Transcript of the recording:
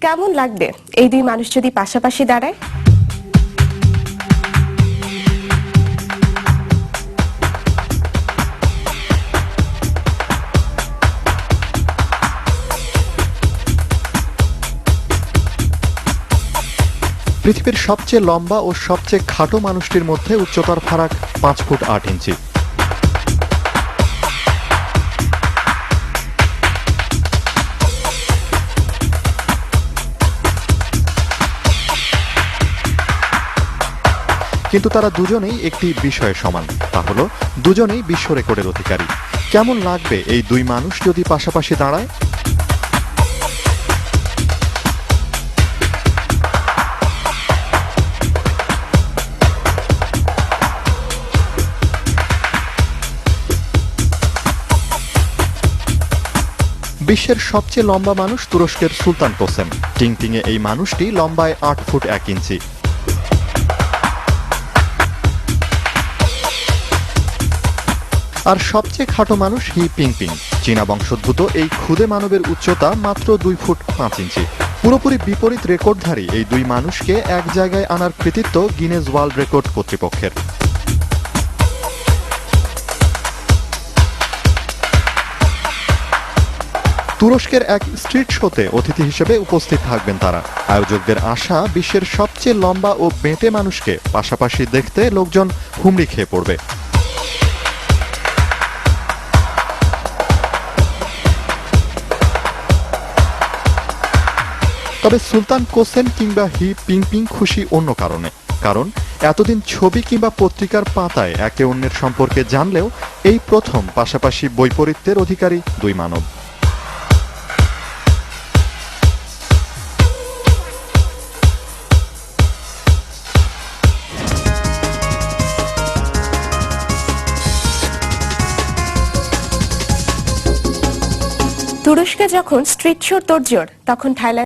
কেমন লাগবে এই দুই মানুষ যদি পাশাপাশি দাঁড়ায়? পৃথিবীর সবচেয়ে লম্বা ও সবচেয়ে খাটো মানুষটির মধ্যে উচ্চতার ফারাক 5 ফুট 8 ইঞ্চি। কিন্তু তারা দুজনেই একটি বিষয়ে সমান, তা হলো দুজনেই বিশ্ব রেকর্ডের অধিকারী। কেমন লাগবে এই দুই মানুষ যদি পাশাপাশি দাঁড়ায়? বিশ্বের সবচেয়ে লম্বা মানুষ তুরস্কের সুলতান কোসেম। টিংটিংয়ে এই মানুষটি লম্বায় 8 ফুট 1 ইঞ্চি। আর সবচেয়ে খাটো মানুষ হি পিংপিং। চীনা বংশোদ্ভূত এই ক্ষুদে মানবের উচ্চতা মাত্র 2 ফুট 5 ইঞ্চি। পুরোপুরি বিপরীত রেকর্ডধারী এই দুই মানুষকে এক জায়গায় আনার কৃতিত্ব গিনেস ওয়ার্ল্ড রেকর্ড কর্তৃপক্ষের। তুরস্কের এক স্ট্রিট শোতে অতিথি হিসেবে উপস্থিত থাকবেন তারা। আয়োজকদের আশা, বিশ্বের সবচেয়ে লম্বা ও বেঁটে মানুষকে পাশাপাশি দেখতে লোকজন হুমড়ি খেয়ে পড়বে। তবে সুলতান কোসেম কিংবা হি পিংপিং খুশি অন্য কারণে। কারণ এতদিন ছবি কিংবা পত্রিকার পাতায় একে অন্যের সম্পর্কে জানলেও এই প্রথম পাশাপাশি বৈপরীত্যের অধিকারী দুই মানব। তুরস্কে যখন স্ট্রিট শোর তোড়জোড়, তখন থাইল্যান্ড